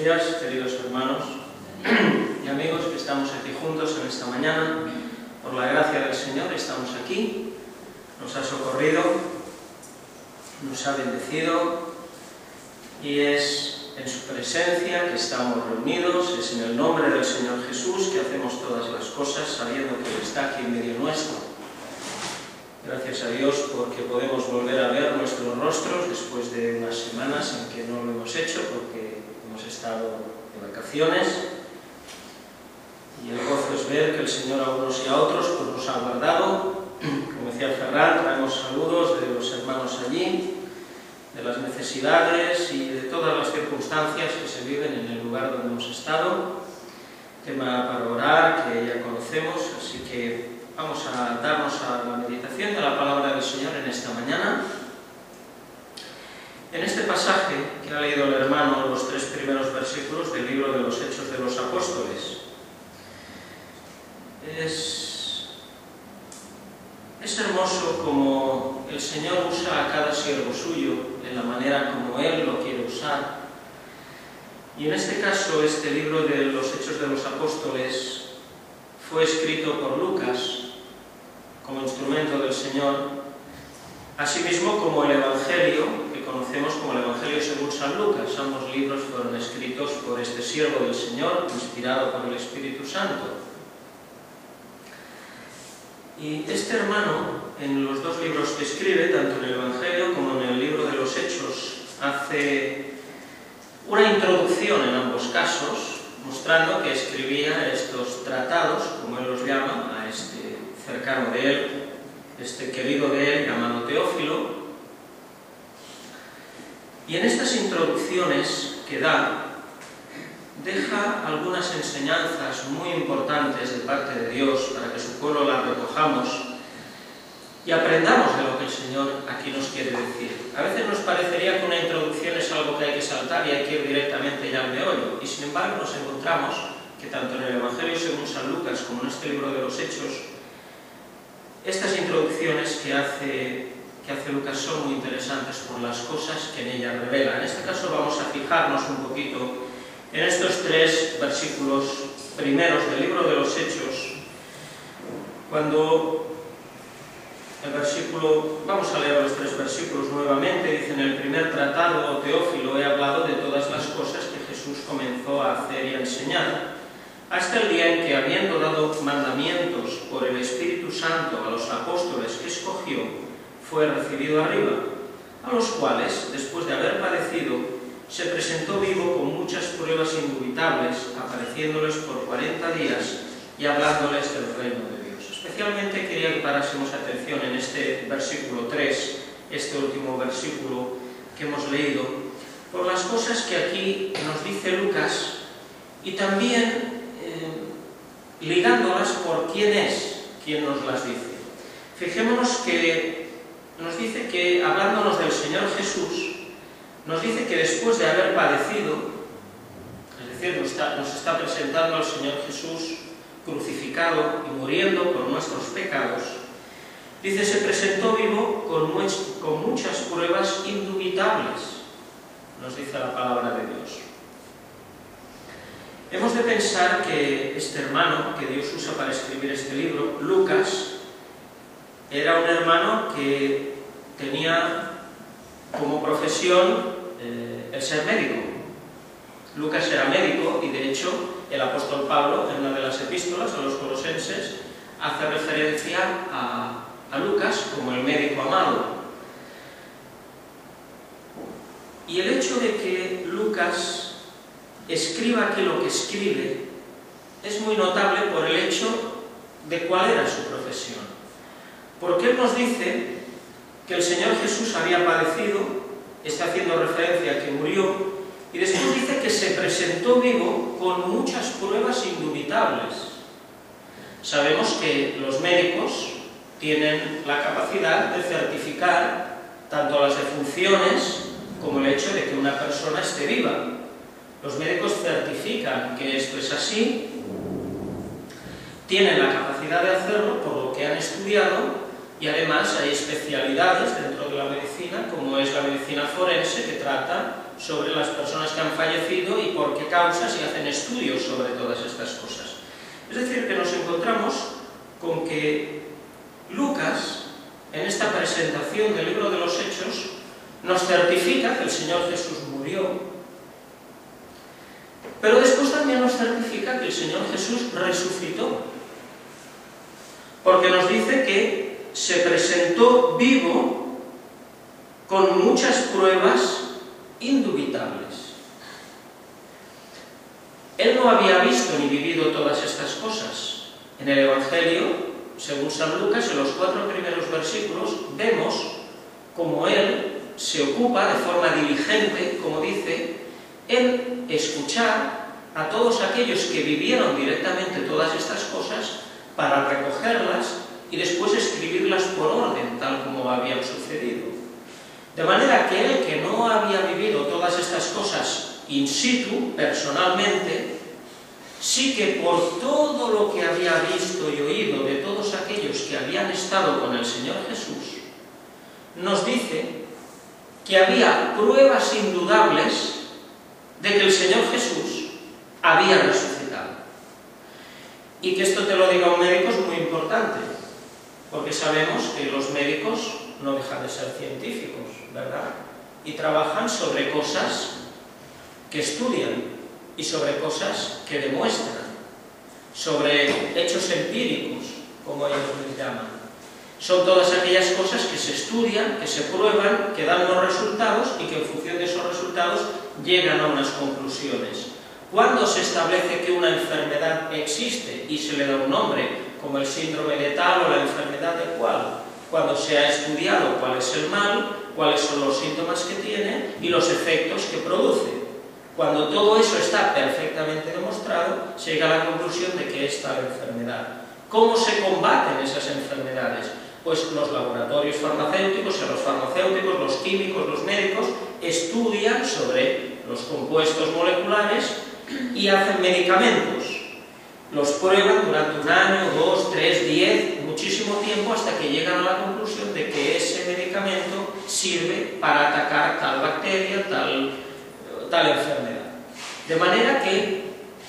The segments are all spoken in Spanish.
días, queridos hermanos y amigos que estamos aquí juntos en esta mañana. Por la gracia del Señor estamos aquí, nos ha socorrido, nos ha bendecido y es en su presencia que estamos reunidos, es en el nombre del Señor Jesús que hacemos todas las cosas sabiendo que Él está aquí en medio nuestro. Gracias a Dios porque podemos volver a ver nuestros rostros después de unas semanas en que no lo hemos hecho porque hemos estado de vacaciones, y el gozo es ver que el Señor a unos y a otros pues nos ha guardado. Como decía Ferran, traemos saludos de los hermanos allí, de las necesidades y de todas las circunstancias que se viven en el lugar donde hemos estado. Tema para orar que ya conocemos, así que vamos a darnos a la meditación de la palabra del Señor en esta mañana. En este pasaje que ha leído el hermano, los 3 primeros versículos del libro de los Hechos de los Apóstoles, es hermoso como el Señor usa a cada siervo suyo en la manera como Él lo quiere usar. Y en este caso, este libro de los Hechos de los Apóstoles fue escrito por Lucas como instrumento del Señor, asimismo como el Evangelio, que conocemos como el Evangelio según San Lucas. Ambos libros fueron escritos por este siervo del Señor, inspirado por el Espíritu Santo. Y este hermano, en los 2 libros que escribe, tanto en el Evangelio como en el libro de los Hechos, hace una introducción en ambos casos, mostrando que escribía estos tratados, como él los llama, a este cercano de él, este querido de él, llamado Teófilo. Y en estas introducciones que da, deja algunas enseñanzas muy importantes de parte de Dios para que su pueblo las recojamos y aprendamos de lo que el Señor aquí nos quiere decir. A veces nos parecería que una introducción es algo que hay que saltar y hay que ir directamente ya al meollo, y sin embargo nos encontramos que tanto en el Evangelio según San Lucas como en este libro de los Hechos, estas introducciones que hace Lucas son muy interesantes por las cosas que en ella revela. En este caso vamos a fijarnos un poquito en estos 3 versículos primeros del libro de los Hechos, cuando el versículo, vamos a leer los 3 versículos nuevamente. Dice: en el primer tratado, Teófilo, he hablado de todas las cosas que Jesús comenzó a hacer y a enseñar, hasta el día en que, habiendo dado mandamientos por el Espíritu Santo a los apóstoles que escogió, fue recibido arriba, a los cuales, después de haber padecido, se presentó vivo con muchas pruebas indubitables, apareciéndoles por 40 días y hablándoles del reino de Dios. Especialmente quería que parásemos atención en este versículo 3, este último versículo que hemos leído, por las cosas que aquí nos dice Lucas y también ligándolas por quién es quien nos las dice. Fijémonos que nos dice que, hablándonos del Señor Jesús, nos dice que después de haber padecido, es decir, nos está presentando al Señor Jesús crucificado y muriendo por nuestros pecados, dice, se presentó vivo con muchas pruebas indubitables, nos dice la palabra de Dios. Hemos de pensar que este hermano que Dios usa para escribir este libro, Lucas, era un hermano que tenía como profesión el ser médico. Lucas era médico y de hecho el apóstol Pablo, en una de las epístolas a los colosenses, hace referencia a Lucas como el médico amado. Y el hecho de que Lucas escriba aquí lo que escribe es muy notable por el hecho de cuál era su profesión. Porque él nos dice que el Señor Jesús había padecido, está haciendo referencia a que murió, y después dice que se presentó vivo con muchas pruebas indubitables. Sabemos que los médicos tienen la capacidad de certificar tanto las defunciones como el hecho de que una persona esté viva. Los médicos certifican que esto es así, tienen la capacidad de hacerlo por lo que han estudiado, y además hay especialidades dentro de la medicina, como es la medicina forense, que trata sobre las personas que han fallecido y por qué causas, y hacen estudios sobre todas estas cosas. Es decir, que nos encontramos con que Lucas, en esta presentación del libro de los Hechos, nos certifica que el Señor Jesús murió, pero después también nos certifica que el Señor Jesús resucitó, porque nos dice que se presentó vivo con muchas pruebas indubitables. Él no había visto ni vivido todas estas cosas. En el Evangelio, según San Lucas, en los 4 primeros versículos, vemos cómo él se ocupa de forma diligente, como dice, en escuchar a todos aquellos que vivieron directamente todas estas cosas para recogerlas y después escribirlas por orden, tal como habían sucedido. De manera que él, que no había vivido todas estas cosas in situ, personalmente, sí que por todo lo que había visto y oído de todos aquellos que habían estado con el Señor Jesús, nos dice que había pruebas indudables de que el Señor Jesús había resucitado. Y que esto te lo diga un médico es muy importante, porque sabemos que los médicos no dejan de ser científicos, ¿verdad? Y trabajan sobre cosas que estudian y sobre cosas que demuestran, sobre hechos empíricos, como ellos les llaman. Son todas aquellas cosas que se estudian, que se prueban, que dan unos resultados y que en función de esos resultados llegan a unas conclusiones. Cuando se establece que una enfermedad existe y se le da un nombre, como el síndrome de tal o la enfermedad de cual, cuando se ha estudiado cuál es el mal, cuáles son los síntomas que tiene y los efectos que produce. Cuando todo eso está perfectamente demostrado, se llega a la conclusión de que es tal enfermedad. ¿Cómo se combaten esas enfermedades? Pues los laboratorios farmacéuticos, los farmacéuticos, los químicos, los médicos, estudian sobre los compuestos moleculares y hacen medicamentos. Los prueban durante 1 año, 2, 3, 10, muchísimo tiempo, hasta que llegan a la conclusión de que ese medicamento sirve para atacar tal bacteria, tal enfermedad. De manera que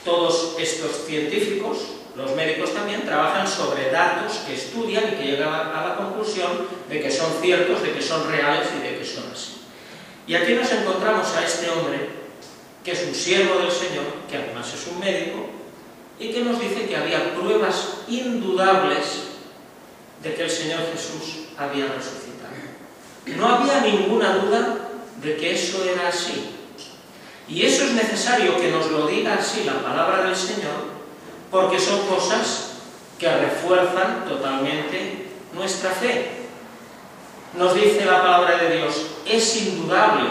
todos estos científicos, los médicos también, trabajan sobre datos que estudian y que llegan a la conclusión de que son ciertos, de que son reales y de que son así. Y aquí nos encontramos a este hombre, que es un siervo del Señor, que además es un médico, y que nos dice que había pruebas indudables de que el Señor Jesús había resucitado. No había ninguna duda de que eso era así. Y eso es necesario que nos lo diga así la palabra del Señor, porque son cosas que refuerzan totalmente nuestra fe. Nos dice la palabra de Dios, es indudable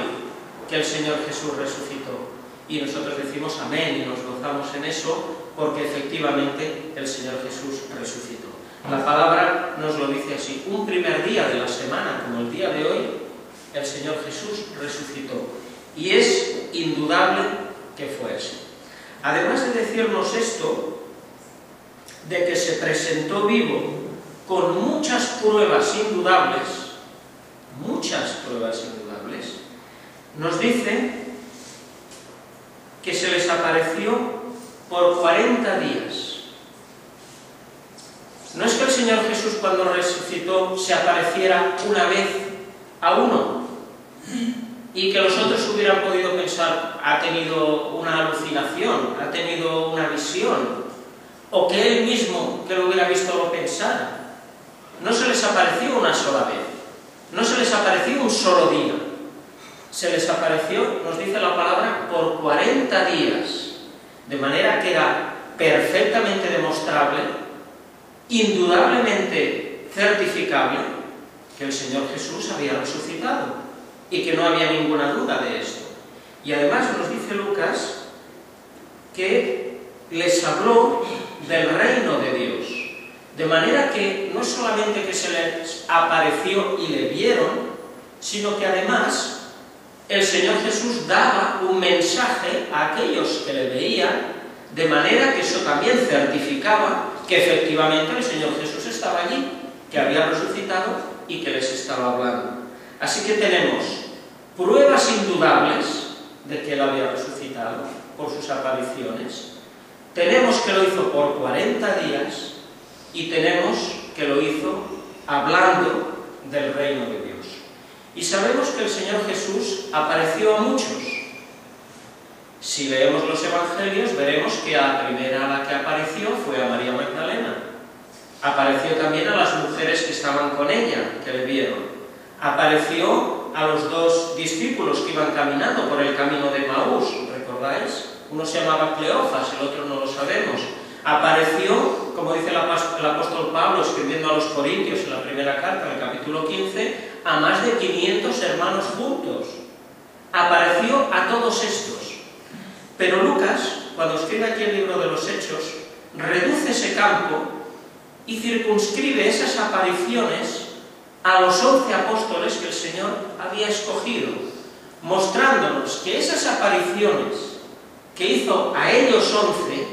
que el Señor Jesús resucitó. Y nosotros decimos amén y nos gozamos en eso, porque efectivamente el Señor Jesús resucitó. La palabra nos lo dice así, un primer día de la semana, como el día de hoy, el Señor Jesús resucitó. Y es indudable que fue así. Además de decirnos esto, de que se presentó vivo con muchas pruebas indudables, nos dice que se les apareció por 40 días. No es que el Señor Jesús cuando resucitó se apareciera una vez a uno y que los otros hubieran podido pensar, ha tenido una alucinación, ha tenido una visión, o que él mismo, que lo hubiera visto, lo pensara. No se les apareció una sola vez, no se les apareció un solo día, se les apareció, nos dice la palabra, por 40 días, de manera que era perfectamente demostrable, indudablemente certificable, que el Señor Jesús había resucitado y que no había ninguna duda de esto. Y además nos dice Lucas que les habló del reino de Dios, de manera que no solamente que se les apareció y le vieron, sino que además el Señor Jesús daba un mensaje a aquellos que le veían, de manera que eso también certificaba que efectivamente el Señor Jesús estaba allí, que había resucitado y que les estaba hablando. Así que tenemos pruebas indudables de que él había resucitado por sus apariciones, tenemos que lo hizo por 40 días y tenemos que lo hizo hablando del reino de Dios. Y sabemos que el Señor Jesús apareció a muchos. Si leemos los evangelios veremos que a la primera a la que apareció fue a María Magdalena. Apareció también a las mujeres que estaban con ella, que le vieron. Apareció a los dos discípulos que iban caminando por el camino de Maús, ¿recordáis? Uno se llamaba Cleofas, el otro no lo sabemos. Apareció, como dice el apóstol Pablo escribiendo a los Corintios en la primera carta, en el capítulo 15, a más de 500 hermanos juntos. Apareció a todos estos. Pero Lucas, cuando escribe aquí el libro de los Hechos, reduce ese campo y circunscribe esas apariciones a los 11 apóstoles que el Señor había escogido, mostrándonos que esas apariciones que hizo a ellos 11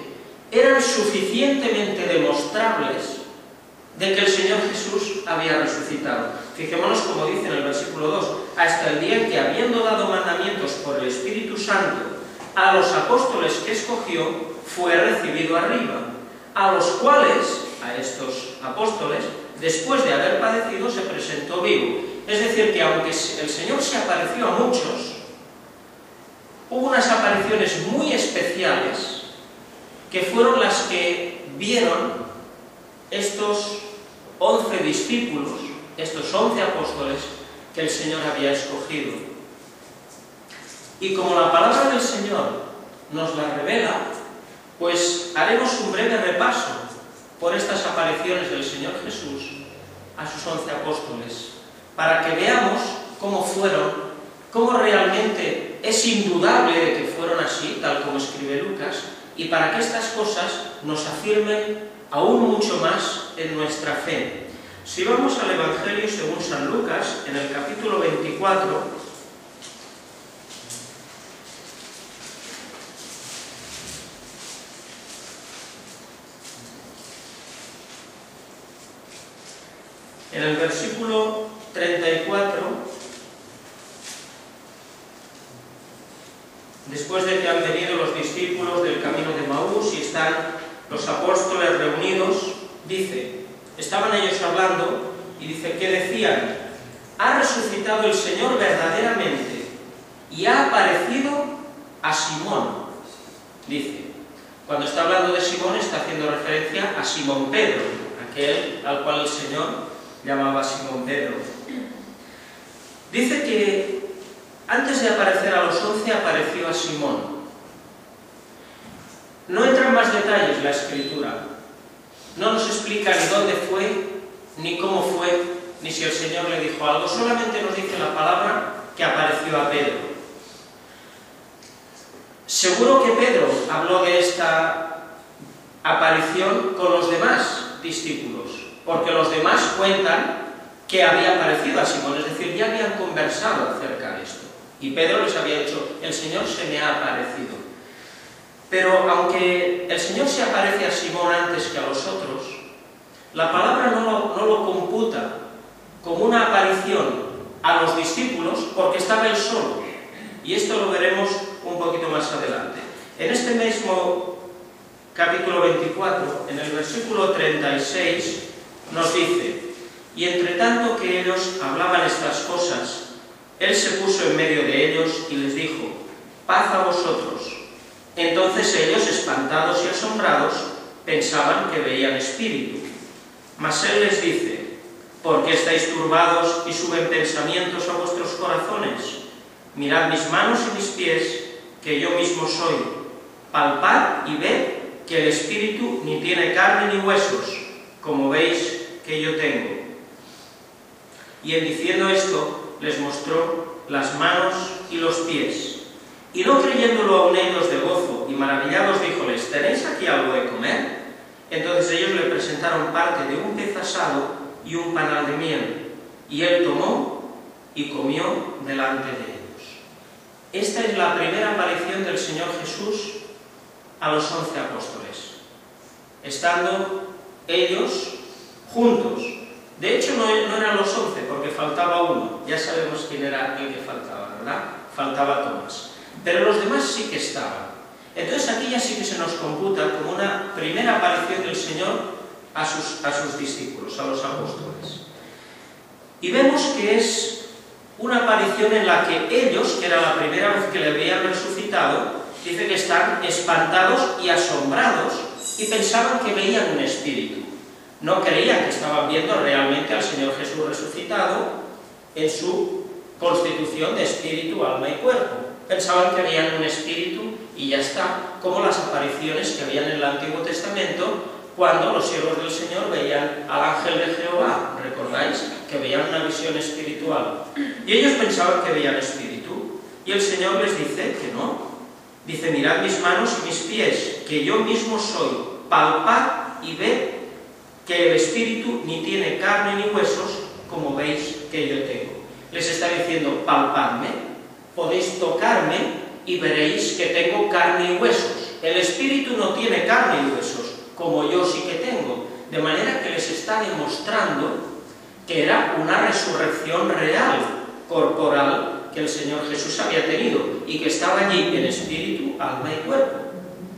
eran suficientemente demostrables de que el Señor Jesús había resucitado. Fijémonos como dice en el versículo 2, hasta el día en que, habiendo dado mandamientos por el Espíritu Santo a los apóstoles que escogió, fue recibido arriba, a los cuales, a estos apóstoles, después de haber padecido, se presentó vivo. Es decir, que aunque el Señor se apareció a muchos, hubo unas apariciones muy especiales que fueron las que vieron estos 11 discípulos, estos 11 apóstoles que el Señor había escogido. Y como la palabra del Señor nos la revela, pues haremos un breve repaso por estas apariciones del Señor Jesús a sus 11 apóstoles, para que veamos cómo fueron, cómo realmente es indudable de que fueron así, tal como escribe Lucas, y para que estas cosas nos afirmen aún mucho más en nuestra fe. Si vamos al Evangelio según San Lucas, en el capítulo 24, en el versículo 34, después de que han venido los discípulos del camino de Maús y están los apóstoles reunidos, dice, estaban ellos hablando y dice que decían, ha resucitado el Señor verdaderamente y ha aparecido a Simón. Dice, cuando está hablando de Simón está haciendo referencia a Simón Pedro, aquel al cual el Señor llamaba Simón Pedro. Dice que antes de aparecer a los 11 apareció a Simón. No entra en más detalles la Escritura. No nos explica ni dónde fue, ni cómo fue, ni si el Señor le dijo algo. Solamente nos dice la palabra que apareció a Pedro. Seguro que Pedro habló de esta aparición con los demás discípulos, porque los demás cuentan que había aparecido a Simón, es decir, ya habían conversado acerca de esto. Y Pedro les había dicho, el Señor se me ha aparecido. Pero aunque el Señor se aparece a Simón antes que a los otros, la palabra no lo computa como una aparición a los discípulos porque estaba él solo. Y esto lo veremos un poquito más adelante. En este mismo capítulo 24, en el versículo 36, nos dice, y entre tanto que ellos hablaban estas cosas, él se puso en medio de ellos y les dijo, paz a vosotros. Entonces ellos, espantados y asombrados, pensaban que veían espíritu. Mas él les dice, ¿por qué estáis turbados y suben pensamientos a vuestros corazones? Mirad mis manos y mis pies, que yo mismo soy. Palpad y ved que el espíritu ni tiene carne ni huesos, como veis que yo tengo. Y en diciendo esto, les mostró las manos y los pies. Y no creyéndolo aún ellos de gozo y maravillados, díjoles, ¿tenéis aquí algo de comer? Entonces ellos le presentaron parte de un pez asado y un panal de miel. Y él tomó y comió delante de ellos. Esta es la primera aparición del Señor Jesús a los 11 apóstoles, estando ellos juntos, De hecho, no eran los 11, porque faltaba uno. Ya sabemos quién era el que faltaba, ¿verdad? Faltaba Tomás. Pero los demás sí que estaban. Entonces aquí ya sí que se nos computa como una primera aparición del Señor a sus discípulos, a los apóstoles. Y vemos que es una aparición en la que ellos, que era la primera vez que le habían resucitado, dice que están espantados y asombrados y pensaban que veían un espíritu. No creían que estaban viendo realmente al Señor Jesús resucitado en su constitución de espíritu, alma y cuerpo. Pensaban que veían un espíritu y ya está, como las apariciones que habían en el Antiguo Testamento cuando los siervos del Señor veían al ángel de Jehová, ¿recordáis? Que veían una visión espiritual. Y ellos pensaban que veían espíritu, y el Señor les dice que no. Dice, mirad mis manos y mis pies, que yo mismo soy, palpad y ved que el espíritu ni tiene carne ni huesos, como veis que yo tengo. Les está diciendo, palpadme, podéis tocarme y veréis que tengo carne y huesos. El espíritu no tiene carne y huesos, como yo sí que tengo. De manera que les está demostrando que era una resurrección real, corporal, que el Señor Jesús había tenido, y que estaba allí en espíritu, alma y cuerpo.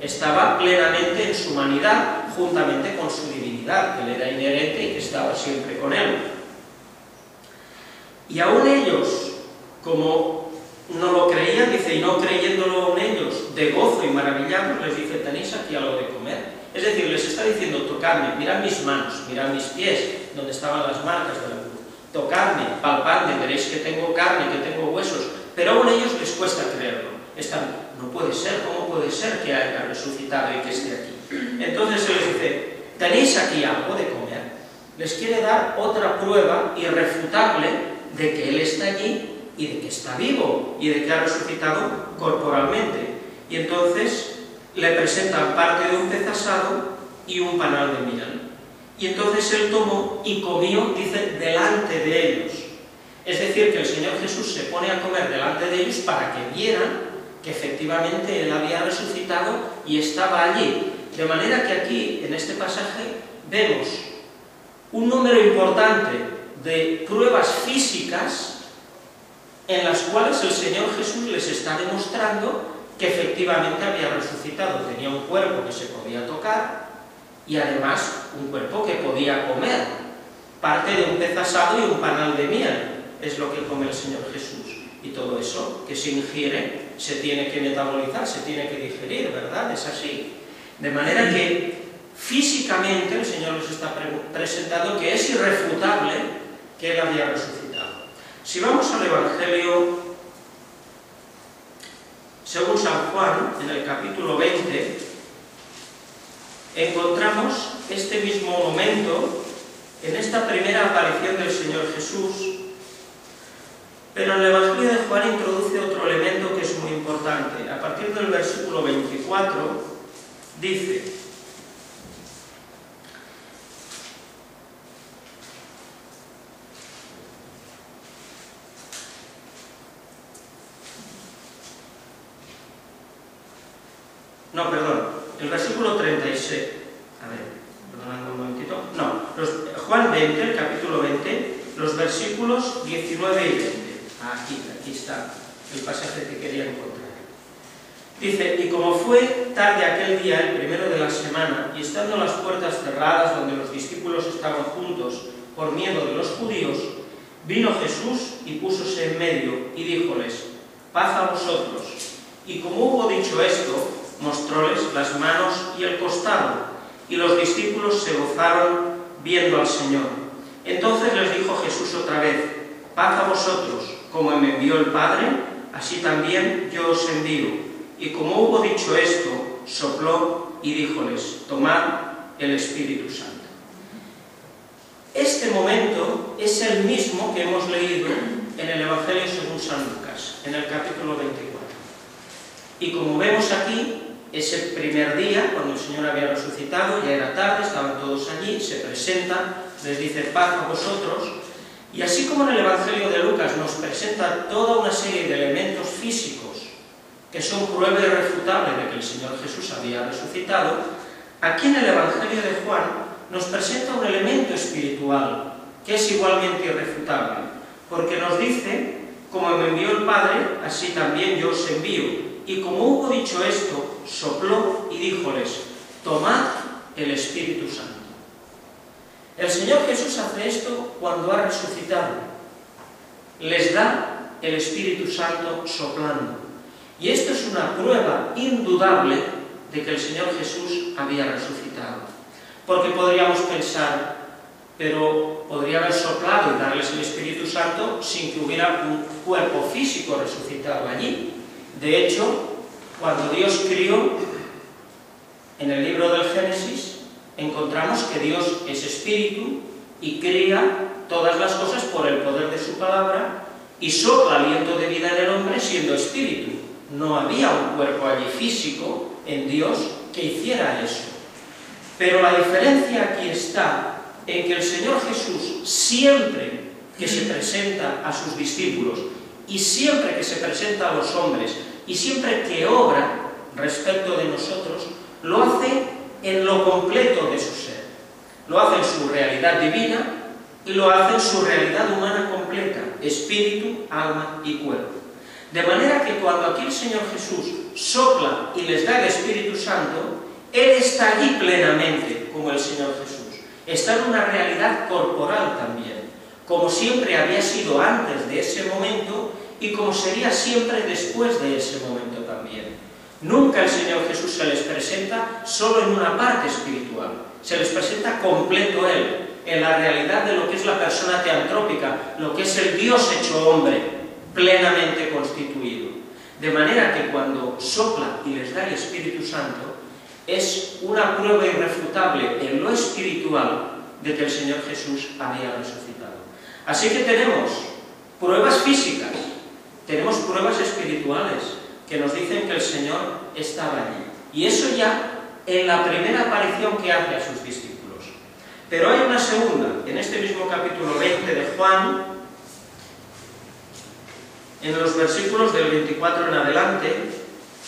Estaba plenamente en su humanidad, juntamente con su divinidad, que le era inherente y que estaba siempre con él. Y aún ellos, como no lo creían, dice, y no creyéndolo aún ellos, de gozo y maravillados, les dice, tenéis aquí algo de comer. Es decir, les está diciendo, tocadme, mirad mis manos, mirad mis pies, donde estaban las marcas de la cruz. Tocadme, palpadme, veréis que tengo carne, que tengo huesos. Pero aún a ellos les cuesta creerlo. Están, no puede ser, ¿cómo puede ser que haya resucitado y que esté aquí? Entonces se les dice, tenéis aquí algo de comer. Les quiere dar otra prueba irrefutable de que Él está allí y de que está vivo y de que ha resucitado corporalmente. Y entonces le presentan parte de un pez asado y un panal de miel. Y entonces Él tomó y comió, dice, delante de ellos. Es decir, que el Señor Jesús se pone a comer delante de ellos para que vieran que efectivamente Él había resucitado y estaba allí. De manera que aquí, en este pasaje, vemos un número importante de pruebas físicas en las cuales el Señor Jesús les está demostrando que efectivamente había resucitado. Tenía un cuerpo que se podía tocar y además un cuerpo que podía comer. Parte de un pez asado y un panal de miel es lo que come el Señor Jesús. Y todo eso que se ingiere se tiene que metabolizar, se tiene que digerir, ¿verdad? Es así. De manera que físicamente el Señor nos está presentando que es irrefutable que Él había resucitado. Si vamos al Evangelio según San Juan, en el capítulo 20, encontramos este mismo momento en esta primera aparición del Señor Jesús. Pero en el Evangelio de Juan introduce otro elemento que es muy importante. A partir del versículo 24 dice: no, perdón, el versículo 36. A ver, perdonadme un momentito. No, Juan 20, el capítulo 20, los versículos 19 y 20. Aquí está el pasaje que quería encontrar. Dice: y como fue tarde aquel día, el primero de la semana, y estando las puertas cerradas donde los discípulos estaban juntos por miedo de los judíos, vino Jesús y púsose en medio y díjoles: paz a vosotros. Y como hubo dicho esto, mostróles las manos y el costado, y los discípulos se gozaron viendo al Señor. Entonces les dijo Jesús otra vez: paz a vosotros, como me envió el Padre, así también yo os envío. Y como hubo dicho esto, sopló y díjoles: tomad el Espíritu Santo. Este momento es el mismo que hemos leído en el Evangelio según San Lucas, en el capítulo 24. Y como vemos aquí, ese primer día, cuando el Señor había resucitado, ya era tarde, estaban todos allí, se presenta, les dice: paz a vosotros. Y así como en el Evangelio de Lucas nos presenta toda una serie de elementos físicos que son prueba irrefutable de que el Señor Jesús había resucitado, aquí en el Evangelio de Juan nos presenta un elemento espiritual que es igualmente irrefutable, porque nos dice: como me envió el Padre, así también yo os envío. Y como hubo dicho esto, sopló y díjoles: tomad el Espíritu Santo. El Señor Jesús hace esto cuando ha resucitado. Les da el Espíritu Santo soplando. Y esto es una prueba indudable de que el Señor Jesús había resucitado. Porque podríamos pensar, pero podría haber soplado y darles el Espíritu Santo sin que hubiera un cuerpo físico resucitado allí. De hecho, cuando Dios crió, en el libro del Génesis, encontramos que Dios es espíritu y cría todas las cosas por el poder de su palabra y sopla aliento de vida en el hombre siendo espíritu. No había un cuerpo allí físico en Dios que hiciera eso. Pero la diferencia aquí está en que el Señor Jesús, siempre que se presenta a sus discípulos y siempre que se presenta a los hombres y siempre que obra respecto de nosotros, lo hace en lo completo de su ser. Lo hace en su realidad divina y lo hace en su realidad humana completa, espíritu, alma y cuerpo. De manera que cuando aquí el Señor Jesús sopla y les da el Espíritu Santo, Él está allí plenamente, como el Señor Jesús. Está en una realidad corporal también, como siempre había sido antes de ese momento y como sería siempre después de ese momento también. Nunca el Señor Jesús se les presenta solo en una parte espiritual, se les presenta completo Él, en la realidad de lo que es la persona teantrópica, lo que es el Dios hecho hombre, plenamente constituido. De manera que cuando sopla y les da el Espíritu Santo, es una prueba irrefutable en lo espiritual de que el Señor Jesús había resucitado. Así que tenemos pruebas físicas, tenemos pruebas espirituales que nos dicen que el Señor estaba allí. Y eso ya en la primera aparición que hace a sus discípulos. Pero hay una segunda, en este mismo capítulo 20 de Juan, en los versículos del 24 en adelante,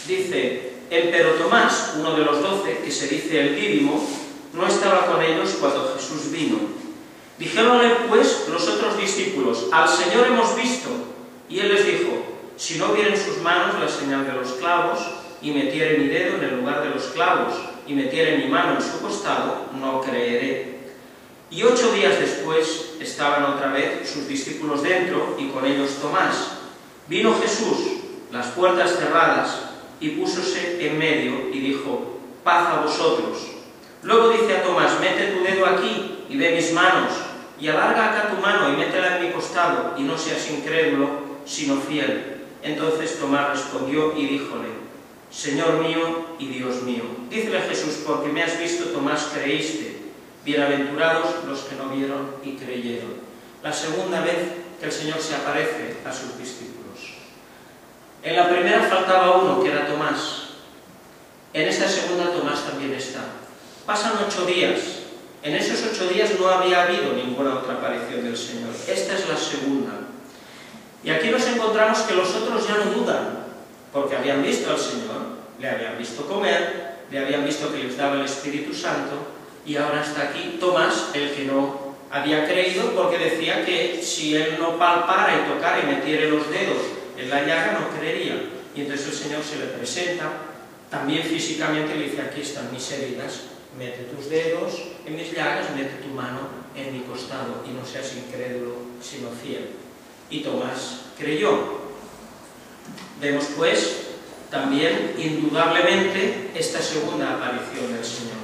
dice: empero Tomás, uno de los 12, que se dice el Dídimo, no estaba con ellos cuando Jesús vino. Dijéronle pues los otros discípulos: al Señor hemos visto. Y él les dijo: si no viera en sus manos la señal de los clavos, y metiere mi dedo en el lugar de los clavos, y metiere mi mano en su costado, no creeré. Y 8 días después estaban otra vez sus discípulos dentro, y con ellos Tomás. Vino Jesús, las puertas cerradas, y púsose en medio, y dijo: paz a vosotros. Luego dice a Tomás: mete tu dedo aquí, y ve mis manos, y alarga acá tu mano, y métela en mi costado, y no seas incrédulo, sino fiel. Entonces Tomás respondió y díjole: Señor mío y Dios mío. Dícele Jesús: porque me has visto, Tomás, creíste. Bienaventurados los que no vieron y creyeron. La segunda vez que el Señor se aparece a sus discípulos. En la primera faltaba uno, que era Tomás. En esta segunda Tomás también está. Pasan 8 días. En esos 8 días no había habido ninguna otra aparición del Señor. Esta es la segunda. Y aquí nos encontramos que los otros ya no dudan, porque habían visto al Señor, le habían visto comer, le habían visto que les daba el Espíritu Santo, y ahora está aquí Tomás, el que no había creído, porque decía que si él no palpara y tocara y metiera los dedos en la llaga, no creería. Y entonces el Señor se le presenta, también físicamente le dice: aquí están mis heridas, mete tus dedos en mis llagas, mete tu mano en mi costado, y no seas incrédulo, sino fiel. Y Tomás creyó. Vemos pues también indudablemente esta segunda aparición del Señor.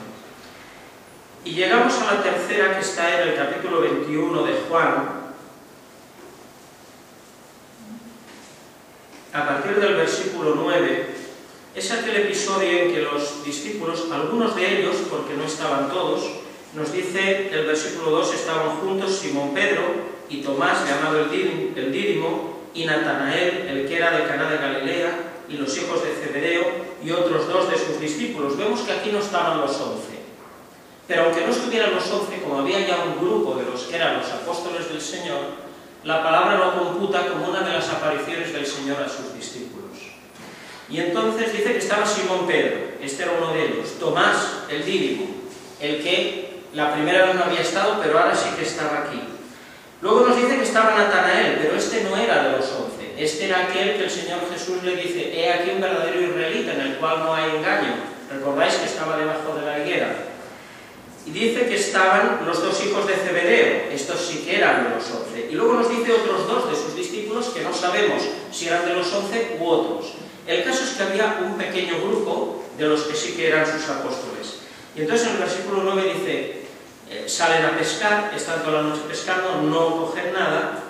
Y llegamos a la tercera, que está en el capítulo 21 de Juan, a partir del versículo 9. Es aquel episodio en que los discípulos, algunos de ellos, porque no estaban todos, nos dice el versículo 2, estaban juntos Simón Pedro y Tomás, llamado el Dídimo, y Natanael, el que era de Caná de Galilea, y los hijos de Zebedeo, y otros 2 de sus discípulos. Vemos que aquí no estaban los 11. Pero aunque no estuvieran los 11, como había ya un grupo de los que eran los apóstoles del Señor, la palabra lo computa como una de las apariciones del Señor a sus discípulos. Y entonces dice que estaba Simón Pedro, este era uno de ellos, Tomás, el Dídimo, el que la primera vez no había estado, pero ahora sí que estaba aquí. Luego nos dice que estaba Natanael, pero este no era de los 11. Este era aquel que el Señor Jesús le dice: he aquí un verdadero israelita en el cual no hay engaño. ¿Recordáis que estaba debajo de la higuera? Y dice que estaban los dos hijos de Zebedeo, estos sí que eran de los 11. Y luego nos dice otros dos de sus discípulos que no sabemos si eran de los 11 u otros. El caso es que había un pequeño grupo de los que sí que eran sus apóstoles. Y entonces en el versículo 9 dice: salen a pescar, están toda la noche pescando, no cogen nada.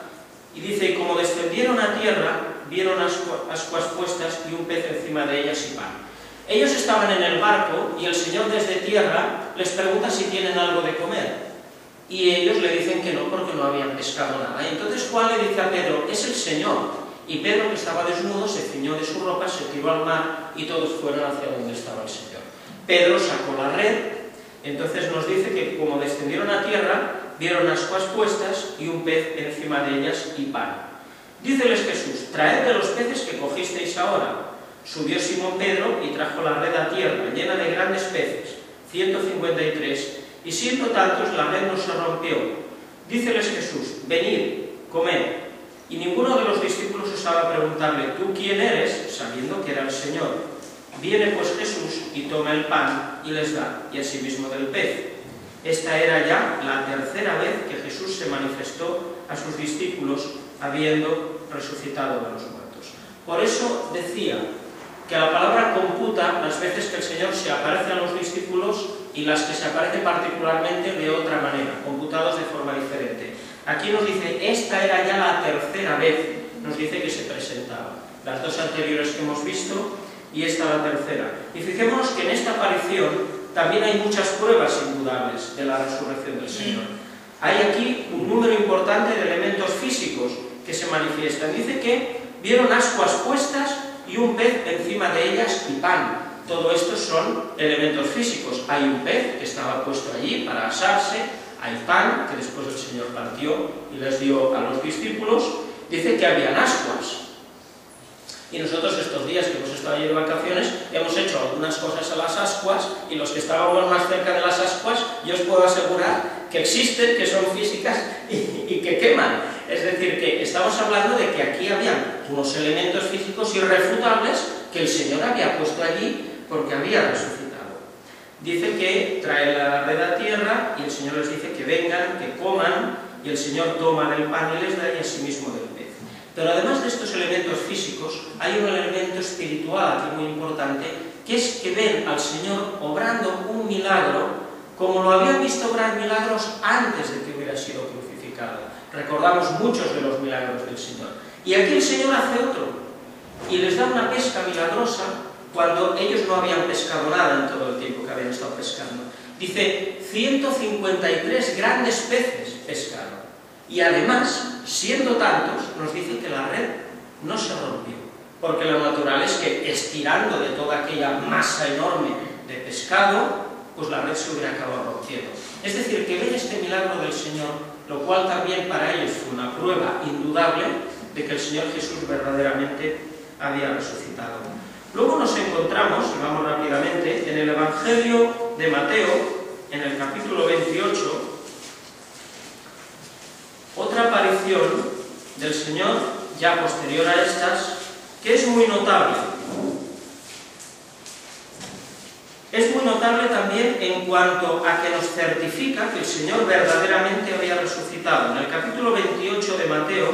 Y dice: y como descendieron a tierra, vieron ascuas puestas y un pez encima de ellas y pan. Ellos estaban en el barco y el Señor desde tierra les pregunta si tienen algo de comer. Y ellos le dicen que no, porque no habían pescado nada. Y entonces Juan le dice a Pedro: es el Señor. Y Pedro, que estaba desnudo, se ciñó de su ropa, se tiró al mar y todos fueron hacia donde estaba el Señor. Pedro sacó la red. Entonces nos dice que como descendieron a tierra, vieron ascuas puestas y un pez encima de ellas y pan. Díceles Jesús: traed de los peces que cogisteis ahora. Subió Simón Pedro y trajo la red a tierra, llena de grandes peces, 153, y siendo tantos, la red no se rompió. Díceles Jesús: venid, comed. Y ninguno de los discípulos osaba preguntarle: ¿tú quién eres?, sabiendo que era el Señor. Viene pues Jesús y toma el pan y les da, y asimismo del pez. Esta era ya la tercera vez que Jesús se manifestó a sus discípulos, habiendo resucitado de los muertos. Por eso decía que la palabra computa las veces que el Señor se aparece a los discípulos y las que se aparece particularmente de otra manera, computados de forma diferente. Aquí nos dice: esta era ya la tercera vez, nos dice que se presentaba. Las dos anteriores que hemos visto y esta la tercera. Y fijémonos que en esta aparición también hay muchas pruebas indudables de la resurrección del Señor. Hay aquí un número importante de elementos físicos que se manifiestan. Dice que vieron ascuas puestas y un pez encima de ellas y pan. Todo esto son elementos físicos. Hay un pez que estaba puesto allí para asarse, hay pan que después el Señor partió y les dio a los discípulos. Dice que habían ascuas. Y nosotros estos días que hemos estado allí de vacaciones hemos hecho algunas cosas a las ascuas, y los que estábamos más cerca de las ascuas, yo os puedo asegurar que existen, que son físicas y que queman. Es decir, que estamos hablando de que aquí había unos elementos físicos irrefutables que el Señor había puesto allí porque había resucitado. Dice que trae la red a tierra y el Señor les dice que vengan, que coman, y el Señor toma del pan y les da, y asimismo del pez. Pero además de estos elementos físicos, hay un elemento espiritual aquí muy importante, que es que ven al Señor obrando un milagro como lo habían visto obrar milagros antes de que hubiera sido crucificado. Recordamos muchos de los milagros del Señor. Y aquí el Señor hace otro, y les da una pesca milagrosa cuando ellos no habían pescado nada en todo el tiempo que habían estado pescando. Dice: 153 grandes peces pescaron. Y además, siendo tantos, nos dice que la red no se rompió, porque lo natural es que estirando de toda aquella masa enorme de pescado, pues la red se hubiera acabado rompiendo. Es decir, que ven este milagro del Señor, lo cual también para ellos fue una prueba indudable de que el Señor Jesús verdaderamente había resucitado. Luego nos encontramos, y vamos rápidamente, en el Evangelio de Mateo, en el capítulo 28, otra aparición del Señor, ya posterior a estas, que es muy notable. Es muy notable también en cuanto a que nos certifica que el Señor verdaderamente había resucitado. En el capítulo 28 de Mateo,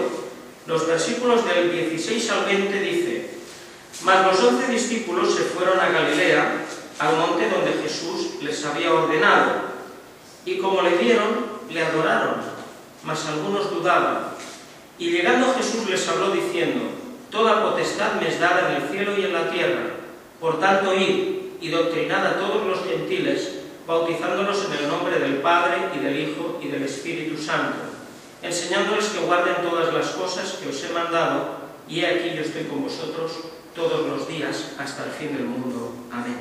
los versículos del 16 al 20 dice: mas los 11 discípulos se fueron a Galilea, al monte donde Jesús les había ordenado, y como le vieron, le adoraron. Mas algunos dudaban. Y llegando Jesús les habló diciendo: toda potestad me es dada en el cielo y en la tierra. Por tanto, id y doctrinad a todos los gentiles, bautizándolos en el nombre del Padre, y del Hijo, y del Espíritu Santo, enseñándoles que guarden todas las cosas que os he mandado, y he aquí yo estoy con vosotros todos los días hasta el fin del mundo. Amén.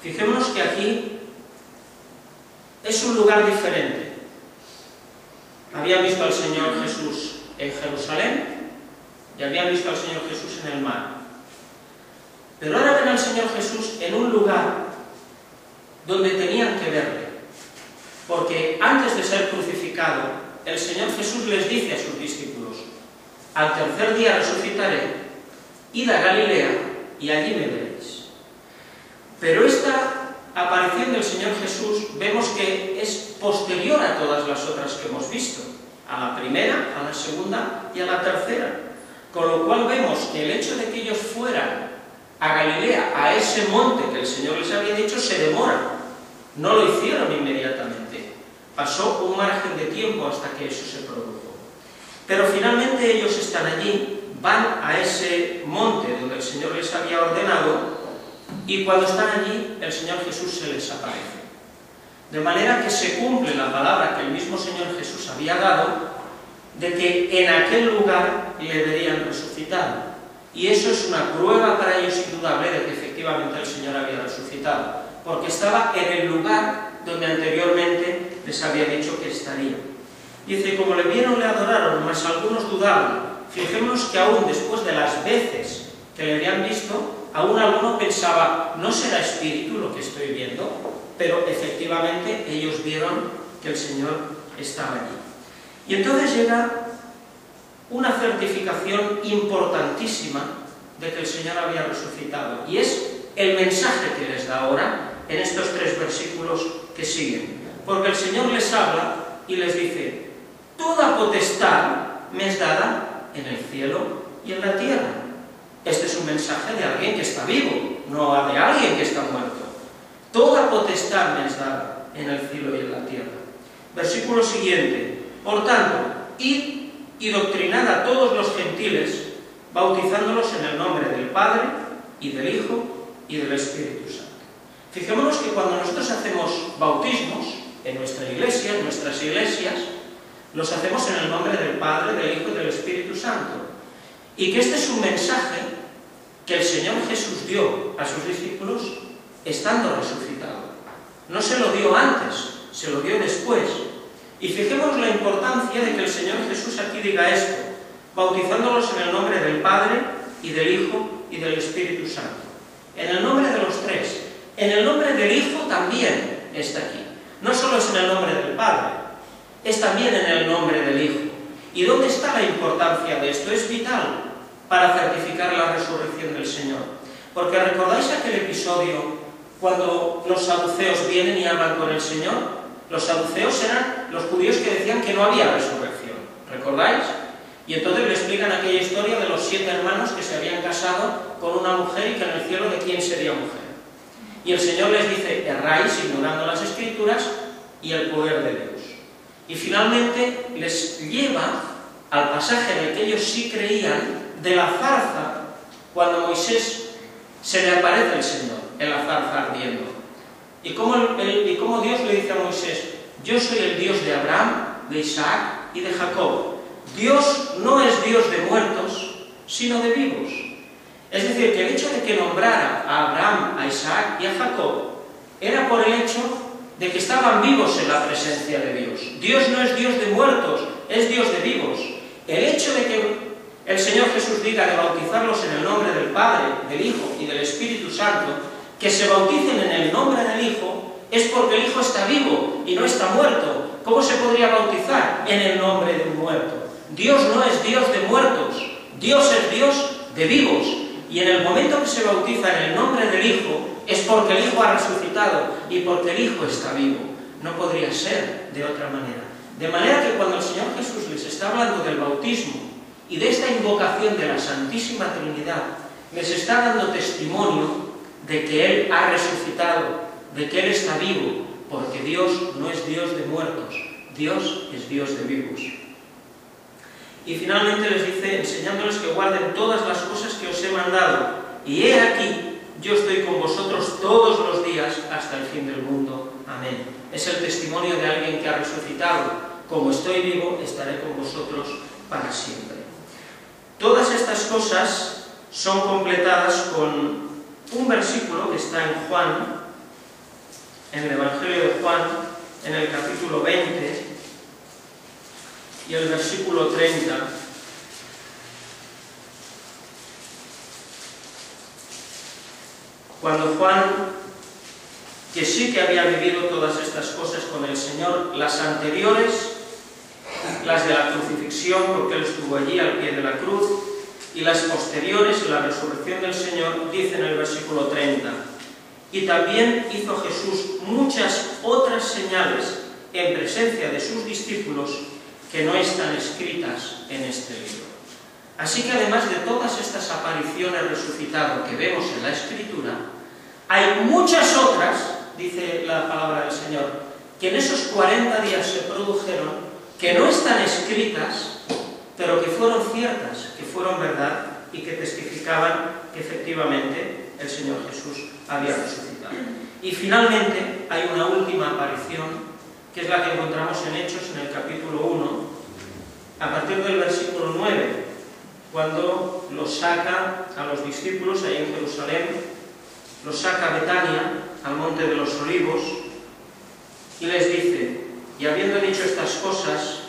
Fijémonos que aquí es un lugar diferente. Habían visto al Señor Jesús en Jerusalén y habían visto al Señor Jesús en el mar. Pero ahora ven al Señor Jesús en un lugar donde tenían que verle, porque antes de ser crucificado, el Señor Jesús les dice a sus discípulos: al tercer día resucitaré, id a Galilea y allí me veréis. Pero esta aparición del Señor Jesús vemos que es posterior a todas las otras que hemos visto, a la primera, a la segunda y a la tercera. Con lo cual vemos que el hecho de que ellos fueran a Galilea, a ese monte que el Señor les había dicho, se demora. No lo hicieron inmediatamente. Pasó un margen de tiempo hasta que eso se produjo. Pero finalmente ellos están allí, van a ese monte donde el Señor les había ordenado, y cuando están allí, el Señor Jesús se les aparece. De manera que se cumple la palabra que el mismo Señor Jesús había dado, de que en aquel lugar le verían resucitado. Y eso es una prueba para ellos indudable de que efectivamente el Señor había resucitado, porque estaba en el lugar donde anteriormente les había dicho que estaría. Dice: como le vieron, le adoraron, mas algunos dudaban. Fijémonos que aún después de las veces que le habían visto, aún alguno pensaba: no será espíritu lo que estoy viendo, pero efectivamente ellos vieron que el Señor estaba allí. Y entonces llega una certificación importantísima de que el Señor había resucitado, y es el mensaje que les da ahora en estos 3 versículos que siguen. Porque el Señor les habla y les dice: toda potestad me es dada en el cielo y en la tierra. Este es un mensaje de alguien que está vivo, no de alguien que está muerto. Toda potestad me es dada en el cielo y en la tierra. Versículo siguiente: por tanto, id y doctrinad a todos los gentiles, bautizándolos en el nombre del Padre, y del Hijo, y del Espíritu Santo. Fijémonos que cuando nosotros hacemos bautismos en nuestra iglesia, en nuestras iglesias, los hacemos en el nombre del Padre, del Hijo y del Espíritu Santo. Y que este es un mensaje que el Señor Jesús dio a sus discípulos estando resucitado. No se lo dio antes, se lo dio después. Y fijémonos la importancia de que el Señor Jesús aquí diga esto: bautizándolos en el nombre del Padre, y del Hijo, y del Espíritu Santo. En el nombre de los 3. En el nombre del Hijo también está aquí. No solo es en el nombre del Padre, es también en el nombre del Hijo. ¿Y dónde está la importancia de esto? Es vital para certificar la resurrección del Señor. Porque ¿recordáis aquel episodio cuando los saduceos vienen y hablan con el Señor? Los saduceos eran los judíos que decían que no había resurrección. ¿Recordáis? Y entonces le explican aquella historia de los 7 hermanos que se habían casado con una mujer y que en el cielo de quién sería mujer. Y el Señor les dice: erráis ignorando las Escrituras y el poder de Dios. Y finalmente les lleva al pasaje en el que ellos sí creían, de la zarza, cuando Moisés se le aparece el Señor en la zarza ardiendo. Y cómo Dios le dice a Moisés: yo soy el Dios de Abraham, de Isaac y de Jacob. Dios no es Dios de muertos, sino de vivos. Es decir, que el hecho de que nombrara a Abraham, a Isaac y a Jacob era por el hecho de que estaban vivos en la presencia de Dios. Dios no es Dios de muertos, es Dios de vivos. El hecho de que el Señor Jesús diga de bautizarlos en el nombre del Padre, del Hijo y del Espíritu Santo, que se bauticen en el nombre del Hijo, es porque el Hijo está vivo y no está muerto. ¿Cómo se podría bautizar en el nombre de un muerto? Dios no es Dios de muertos, Dios es Dios de vivos. Y en el momento que se bautiza en el nombre del Hijo, es porque el Hijo ha resucitado y porque el Hijo está vivo. No podría ser de otra manera. De manera que cuando el Señor Jesús les está hablando del bautismo y de esta invocación de la Santísima Trinidad, les está dando testimonio de que Él ha resucitado, de que Él está vivo, porque Dios no es Dios de muertos, Dios es Dios de vivos. Y finalmente les dice, enseñándoles que guarden todas las cosas que os he mandado, y he aquí, yo estoy con vosotros todos los días hasta el fin del mundo. Amén. Es el testimonio de alguien que ha resucitado. Como estoy vivo, estaré con vosotros para siempre. Todas estas cosas son completadas con un versículo que está en Juan, en el Evangelio de Juan, en el capítulo 20 y el versículo 30. Cuando Juan, que sí que había vivido todas estas cosas con el Señor, las anteriores las de la crucifixión, porque Él estuvo allí al pie de la cruz, y las posteriores, la resurrección del Señor, dice en el versículo 30, y también hizo Jesús muchas otras señales en presencia de sus discípulos que no están escritas en este libro. Así que además de todas estas apariciones resucitado que vemos en la Escritura, hay muchas otras, dice la palabra del Señor, que en esos 40 días se produjeron, que no están escritas, pero que fueron ciertas, que fueron verdad y que testificaban que efectivamente el Señor Jesús había resucitado. Y finalmente hay una última aparición, que es la que encontramos en Hechos, en el capítulo 1, a partir del versículo 9, cuando los saca a los discípulos ahí en Jerusalén, los saca a Betania, al monte de los Olivos, y les dice, y habiendo dicho estas cosas,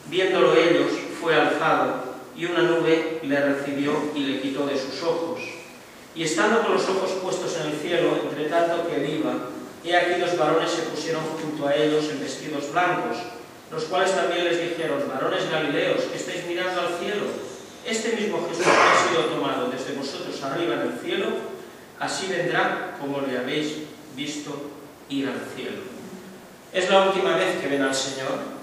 viéndolo ellos, fue alzado, y una nube le recibió y le quitó de sus ojos. Y estando con los ojos puestos en el cielo, entre tanto que él iba, he aquí 2 varones se pusieron junto a ellos en vestidos blancos, los cuales también les dijeron, varones galileos, que estáis mirando al cielo, este mismo Jesús que ha sido tomado desde vosotros arriba en el cielo, así vendrá como le habéis visto ir al cielo. Es la última vez que ven al Señor,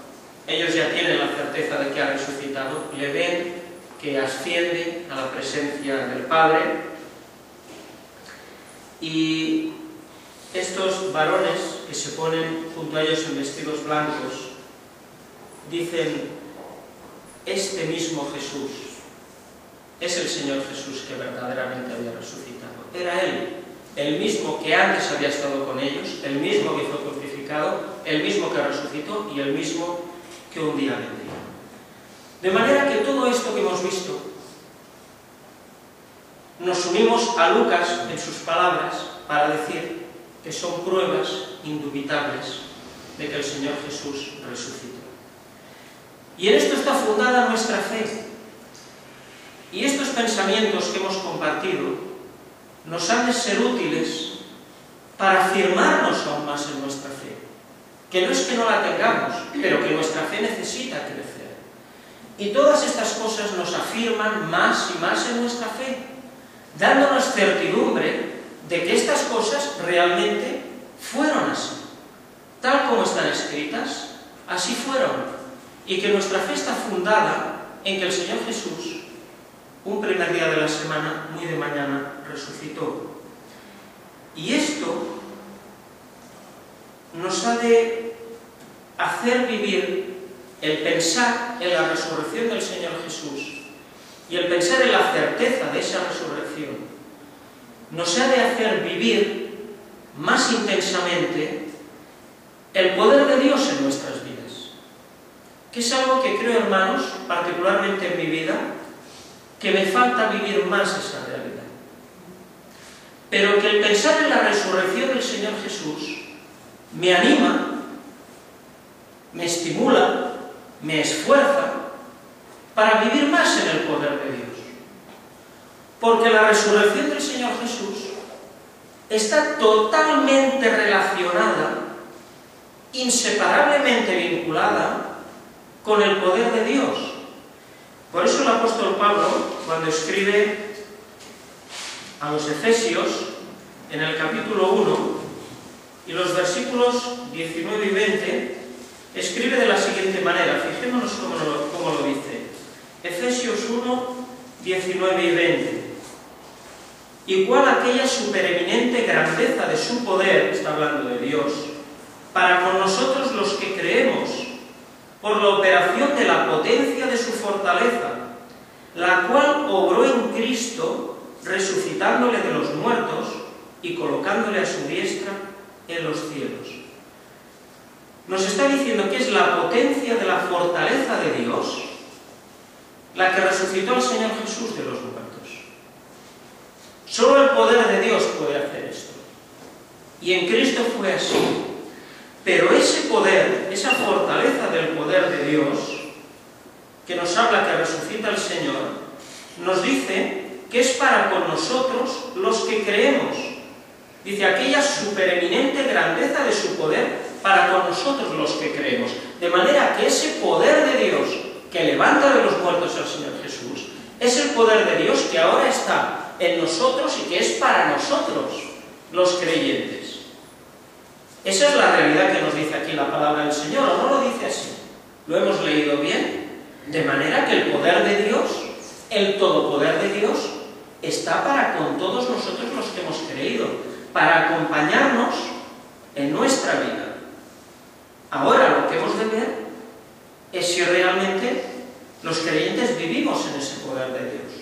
ellos ya tienen la certeza de que ha resucitado, le ven que asciende a la presencia del Padre, y estos varones que se ponen junto a ellos en vestidos blancos dicen, este mismo Jesús es el Señor Jesús que verdaderamente había resucitado. Era Él, el mismo que antes había estado con ellos, el mismo que fue crucificado, el mismo que resucitó y el mismo que un día vendría. De manera que todo esto que hemos visto, nos unimos a Lucas en sus palabras para decir que son pruebas indubitables de que el Señor Jesús resucitó. Y en esto está fundada nuestra fe. Y estos pensamientos que hemos compartido nos han de ser útiles para afirmarnos aún más en nuestra fe. Que no es que no la tengamos, pero que nuestra fe necesita crecer. Y todas estas cosas nos afirman más y más en nuestra fe, dándonos certidumbre de que estas cosas realmente fueron así. Tal como están escritas, así fueron. Y que nuestra fe está fundada en que el Señor Jesús, un primer día de la semana, muy de mañana, resucitó. Y esto nos ha de hacer vivir el pensar en la resurrección del Señor Jesús y el pensar en la certeza de esa resurrección. Nos ha de hacer vivir más intensamente el poder de Dios en nuestras vidas. Que es algo que creo, hermanos, particularmente en mi vida, que me falta vivir más esa realidad. Pero que el pensar en la resurrección del Señor Jesús me anima, me estimula, me esfuerza para vivir más en el poder de Dios. Porque la resurrección del Señor Jesús está totalmente relacionada, inseparablemente vinculada con el poder de Dios. Por eso el apóstol Pablo, cuando escribe a los Efesios, en el capítulo 1, y los versículos 19 y 20, escribe de la siguiente manera, fijémonos cómo lo dice. Efesios 1, 19 y 20. Igual aquella supereminente grandeza de su poder, está hablando de Dios, para con nosotros los que creemos, por la operación de la potencia de su fortaleza, la cual obró en Cristo, resucitándole de los muertos y colocándole a su diestra en los cielos. Nos está diciendo que es la potencia de la fortaleza de Dios la que resucitó al Señor Jesús de los muertos. Solo el poder de Dios puede hacer esto. Y en Cristo fue así. Pero ese poder, esa fortaleza del poder de Dios, que nos habla que resucita el Señor, nos dice que es para con nosotros los que creemos. Dice, aquella supereminente grandeza de su poder para con nosotros los que creemos. De manera que ese poder de Dios que levanta de los muertos al Señor Jesús, es el poder de Dios que ahora está en nosotros y que es para nosotros, los creyentes. Esa es la realidad que nos dice aquí la palabra del Señor, ¿o no lo dice así? ¿Lo hemos leído bien? De manera que el poder de Dios, el todopoder de Dios, está para con todos nosotros los que hemos creído, para acompañarnos en nuestra vida. Ahora lo que hemos de ver es si realmente los creyentes vivimos en ese poder de Dios,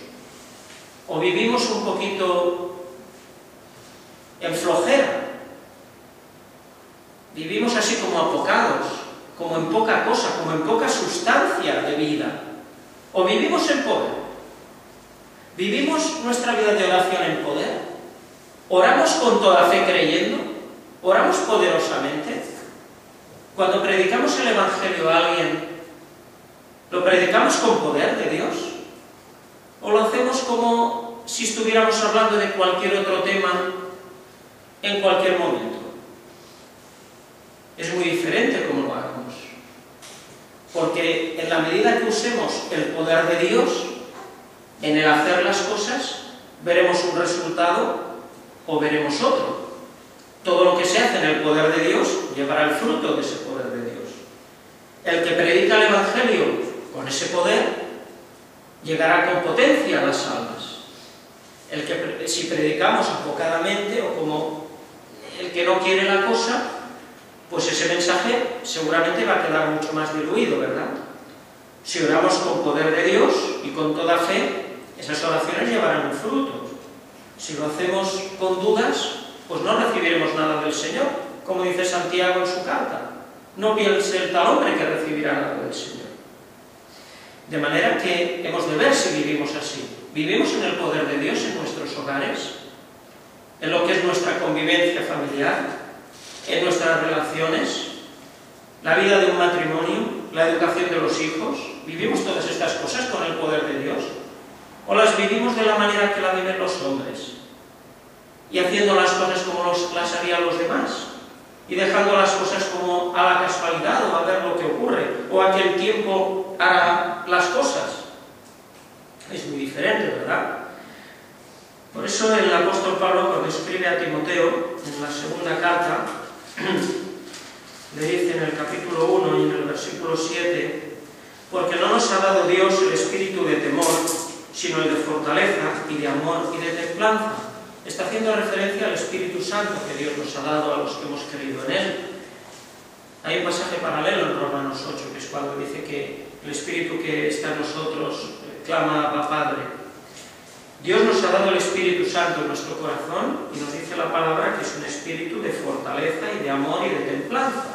o vivimos un poquito en flojera, vivimos así como apocados, como en poca cosa, como en poca sustancia de vida, o vivimos en poder. ¿Vivimos nuestra vida de oración en poder? ¿Oramos con toda fe creyendo? ¿Oramos poderosamente? Cuando predicamos el Evangelio a alguien, ¿lo predicamos con poder de Dios? ¿O lo hacemos como si estuviéramos hablando de cualquier otro tema en cualquier momento? Es muy diferente cómo lo hagamos. Porque en la medida que usemos el poder de Dios, en el hacer las cosas, veremos un resultado o veremos otro. Todo lo que se hace en el poder de Dios llevará el fruto de ese poder de Dios. El que predica el Evangelio con ese poder llegará con potencia a las almas. Si predicamos apocadamente o como el que no quiere la cosa, pues ese mensaje seguramente va a quedar mucho más diluido, ¿verdad? Si oramos con poder de Dios y con toda fe, esas oraciones llevarán un fruto. Si lo hacemos con dudas, pues no recibiremos nada del Señor, como dice Santiago en su carta. No piense el tal hombre que recibirá nada del Señor. De manera que hemos de ver si vivimos así. ¿Vivimos en el poder de Dios en nuestros hogares? ¿En lo que es nuestra convivencia familiar? ¿En nuestras relaciones? ¿La vida de un matrimonio? ¿La educación de los hijos? ¿Vivimos todas estas cosas con el poder de Dios? ¿O las vivimos de la manera que la viven los hombres? Y haciendo las cosas como las harían los demás, y dejando las cosas como a la casualidad o a ver lo que ocurre, o a que el tiempo hará las cosas. Es muy diferente, ¿verdad? Por eso el apóstol Pablo, cuando escribe a Timoteo, en la segunda carta, le dice en el capítulo 1 y en el versículo 7, porque no nos ha dado Dios el espíritu de temor, sino el de fortaleza y de amor y de templanza. Está haciendo referencia al Espíritu Santo que Dios nos ha dado a los que hemos creído en Él. Hay un pasaje paralelo en Romanos 8, que es cuando dice que el Espíritu que está en nosotros clama Abba Padre. Dios nos ha dado el Espíritu Santo en nuestro corazón y nos dice la palabra que es un espíritu de fortaleza y de amor y de templanza.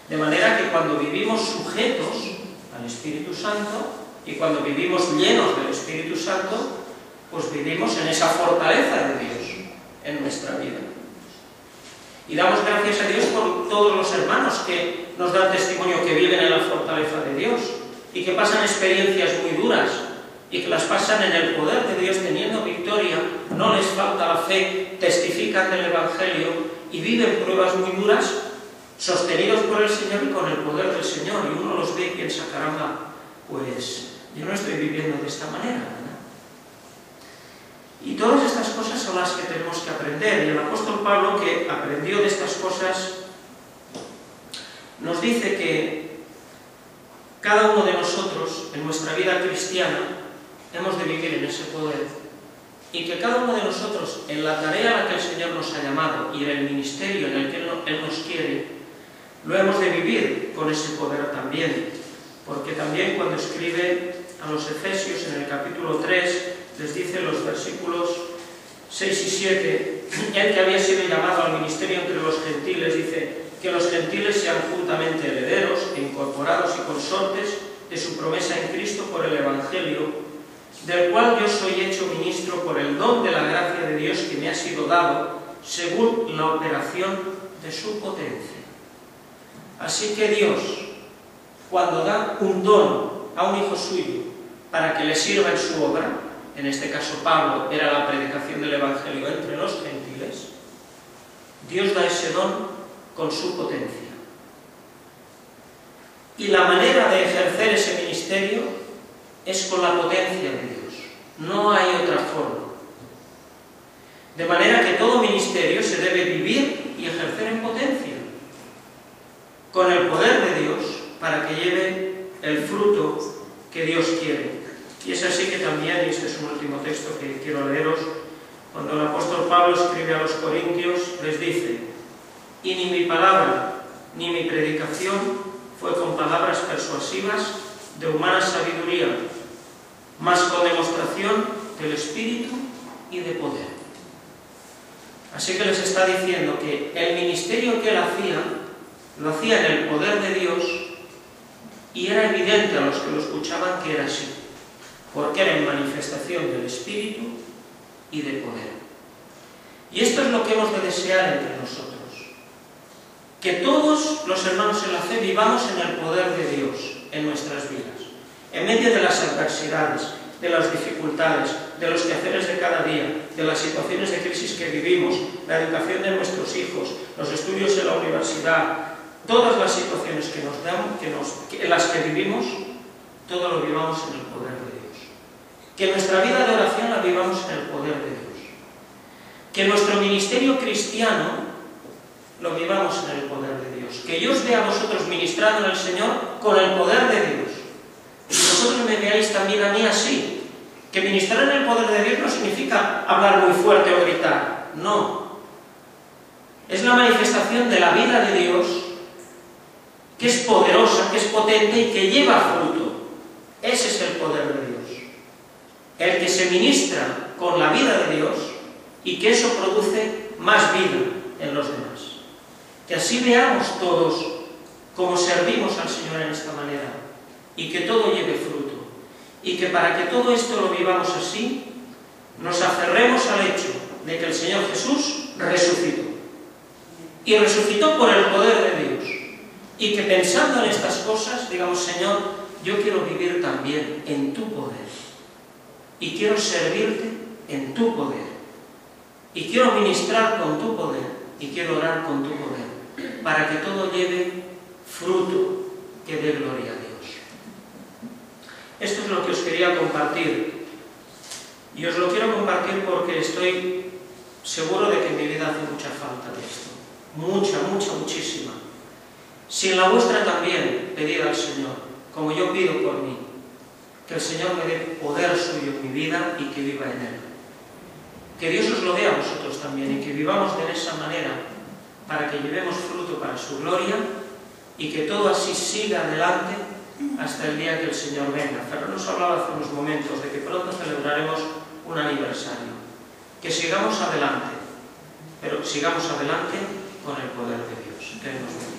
De manera que cuando vivimos sujetos al Espíritu Santo y cuando vivimos llenos del Espíritu Santo, pues vivimos en esa fortaleza de Dios en nuestra vida. Y damos gracias a Dios por todos los hermanos que nos dan testimonio que viven en la fortaleza de Dios y que pasan experiencias muy duras y que las pasan en el poder de Dios teniendo victoria, no les falta la fe, testifican del Evangelio y viven pruebas muy duras sostenidos por el Señor y con el poder del Señor. Y uno los ve y piensa, caramba, pues yo no estoy viviendo de esta manera, ¿verdad? Y todas estas cosas son las que tenemos que aprender. Y el apóstol Pablo, que aprendió de estas cosas, nos dice que cada uno de nosotros, en nuestra vida cristiana, hemos de vivir en ese poder. Y que cada uno de nosotros, en la tarea a la que el Señor nos ha llamado y en el ministerio en el que Él nos quiere, lo hemos de vivir con ese poder también. Porque también cuando escribe a los Efesios en el capítulo 3, les dice en los versículos 6 y 7, él que había sido llamado al ministerio entre los gentiles, dice que los gentiles sean juntamente herederos e incorporados y consortes de su promesa en Cristo por el Evangelio, del cual yo soy hecho ministro por el don de la gracia de Dios que me ha sido dado, según la operación de su potencia. Así que Dios, cuando da un don a un hijo suyo para que le sirva en su obra, en este caso Pablo era la predicación del Evangelio entre los gentiles, Dios da ese don con su potencia. Y la manera de ejercer ese ministerio es con la potencia de Dios. No hay otra forma. De manera que todo ministerio se debe vivir y ejercer en potencia, con el poder de Dios, para que lleve el fruto que Dios quiere. Y es así que también, y este es un último texto que quiero leeros, cuando el apóstol Pablo escribe a los corintios, les dice: y ni mi palabra ni mi predicación fue con palabras persuasivas de humana sabiduría, mas con demostración del Espíritu y de poder. Así que les está diciendo que el ministerio que él hacía, lo hacía en el poder de Dios, y era evidente a los que lo escuchaban que era así, porque era en manifestación del Espíritu y de poder. Y esto es lo que hemos de desear entre nosotros, que todos los hermanos en la fe vivamos en el poder de Dios en nuestras vidas, en medio de las adversidades, de las dificultades, de los quehaceres de cada día, de las situaciones de crisis que vivimos, la educación de nuestros hijos, los estudios en la universidad, todas las situaciones que nos dan, en las que vivimos, todo lo vivamos en el poder de Dios. Que nuestra vida de oración la vivamos en el poder de Dios. Que nuestro ministerio cristiano lo vivamos en el poder de Dios. Que yo os vea a vosotros ministrando en el Señor con el poder de Dios. Y vosotros me veáis también a mí así. Que ministrar en el poder de Dios no significa hablar muy fuerte o gritar. No. Es la manifestación de la vida de Dios, que es poderosa, que es potente y que lleva fruto. Ese es el poder de Dios. El que se ministra con la vida de Dios y que eso produce más vida en los demás. Que así veamos todos cómo servimos al Señor en esta manera y que todo lleve fruto. Y que para que todo esto lo vivamos así, nos aferremos al hecho de que el Señor Jesús resucitó. Y resucitó por el poder de Dios. Y que pensando en estas cosas, digamos: Señor, yo quiero vivir también en tu poder. Y quiero servirte en tu poder. Y quiero ministrar con tu poder. Y quiero orar con tu poder. Para que todo lleve fruto que dé gloria a Dios. Esto es lo que os quería compartir. Y os lo quiero compartir porque estoy seguro de que en mi vida hace mucha falta de esto. Muchísima. Si en la vuestra también, pedid al Señor, como yo pido por mí, que el Señor me dé poder suyo en mi vida y que viva en él. Que Dios os lo dé a vosotros también y que vivamos de esa manera para que llevemos fruto para su gloria y que todo así siga adelante hasta el día que el Señor venga. Ferran nos hablaba hace unos momentos de que pronto celebraremos un aniversario. Que sigamos adelante, pero sigamos adelante con el poder de Dios. Que nos bendiga.